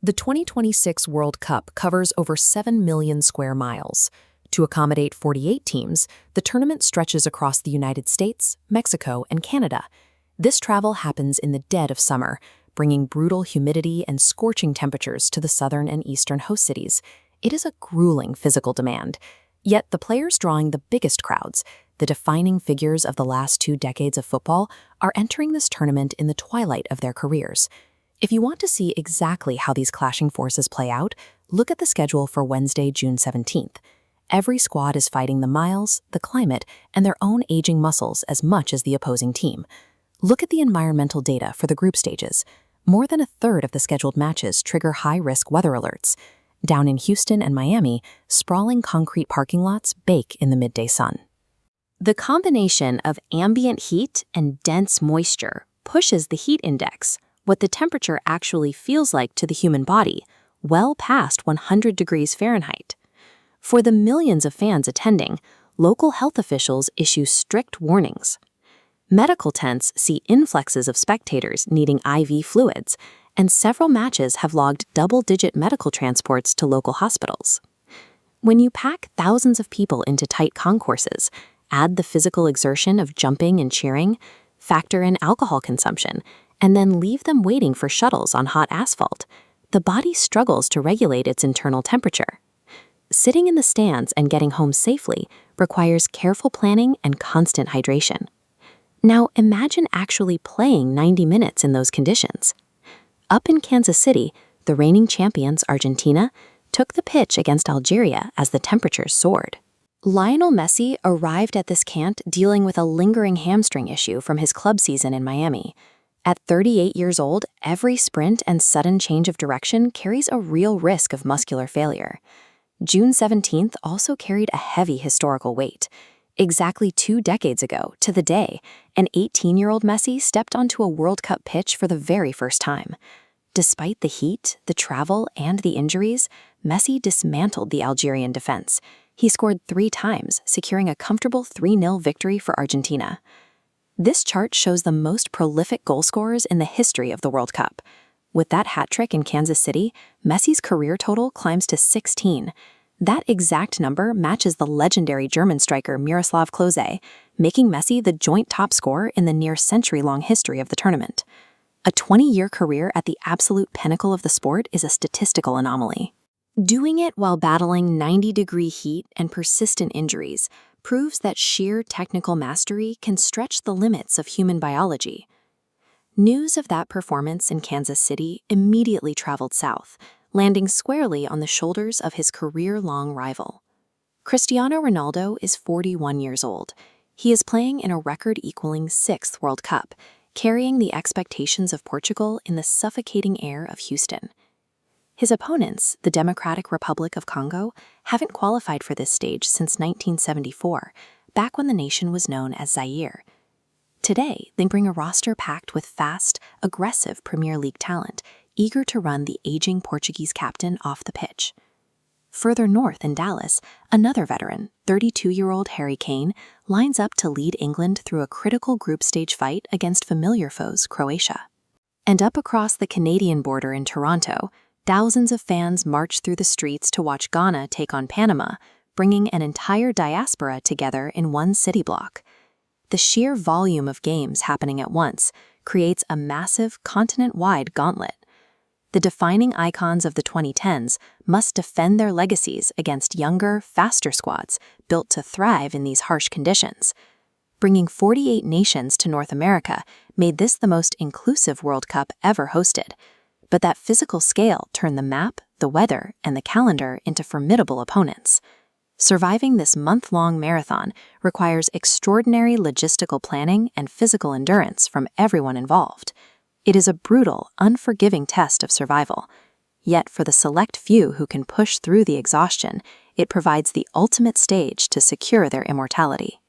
The 2026 World Cup covers over 7 million square miles. To accommodate 48 teams, the tournament stretches across the United States, Mexico, and Canada. This travel happens in the dead of summer, bringing brutal humidity and scorching temperatures to the southern and eastern host cities. It is a grueling physical demand. Yet the players drawing the biggest crowds, the defining figures of the last 2 decades of football, are entering this tournament in the twilight of their careers. If you want to see exactly how these clashing forces play out, look at the schedule for Wednesday, June 17th. Every squad is fighting the miles, the climate, and their own aging muscles as much as the opposing team. Look at the environmental data for the group stages. More than a third of the scheduled matches trigger high-risk weather alerts. Down in Houston and Miami, sprawling concrete parking lots bake in the midday sun. The combination of ambient heat and dense moisture pushes the heat index, what the temperature actually feels like to the human body, well past 100 degrees Fahrenheit. For the millions of fans attending, local health officials issue strict warnings. Medical tents see influxes of spectators needing IV fluids, and several matches have logged double-digit medical transports to local hospitals. When you pack thousands of people into tight concourses, add the physical exertion of jumping and cheering, factor in alcohol consumption, and then leave them waiting for shuttles on hot asphalt, the body struggles to regulate its internal temperature. Sitting in the stands and getting home safely requires careful planning and constant hydration. Now imagine actually playing 90 minutes in those conditions. Up in Kansas City, the reigning champions Argentina took the pitch against Algeria as the temperatures soared. Lionel Messi arrived at this camp dealing with a lingering hamstring issue from his club season in Miami. At 38 years old, every sprint and sudden change of direction carries a real risk of muscular failure. June 17th also carried a heavy historical weight. Exactly 2 decades ago, to the day, an 18-year-old Messi stepped onto a World Cup pitch for the very first time. Despite the heat, the travel, and the injuries, Messi dismantled the Algerian defense. He scored 3 times, securing a comfortable 3-0 victory for Argentina. This chart shows the most prolific goal scorers in the history of the World Cup. With that hat trick in Kansas City, Messi's career total climbs to 16. That exact number matches the legendary German striker Miroslav Klose, making Messi the joint top scorer in the near century-long history of the tournament. A 20-year career at the absolute pinnacle of the sport is a statistical anomaly. Doing it while battling 90-degree heat and persistent injuries proves that sheer technical mastery can stretch the limits of human biology. News of that performance in Kansas City immediately traveled south, landing squarely on the shoulders of his career-long rival. Cristiano Ronaldo is 41 years old. He is playing in a record-equaling 6th World Cup, carrying the expectations of Portugal in the suffocating air of Houston. His opponents, the Democratic Republic of Congo, haven't qualified for this stage since 1974, back when the nation was known as Zaire. Today, they bring a roster packed with fast, aggressive Premier League talent, eager to run the aging Portuguese captain off the pitch. Further north in Dallas, another veteran, 32-year-old Harry Kane, lines up to lead England through a critical group stage fight against familiar foes Croatia. And up across the Canadian border in Toronto, thousands of fans march through the streets to watch Ghana take on Panama, bringing an entire diaspora together in one city block. The sheer volume of games happening at once creates a massive continent-wide gauntlet. The defining icons of the 2010s must defend their legacies against younger, faster squads built to thrive in these harsh conditions. Bringing 48 nations to North America made this the most inclusive World Cup ever hosted. But that physical scale turned the map, the weather, and the calendar into formidable opponents. Surviving this month-long marathon requires extraordinary logistical planning and physical endurance from everyone involved. It is a brutal, unforgiving test of survival. Yet for the select few who can push through the exhaustion, it provides the ultimate stage to secure their immortality.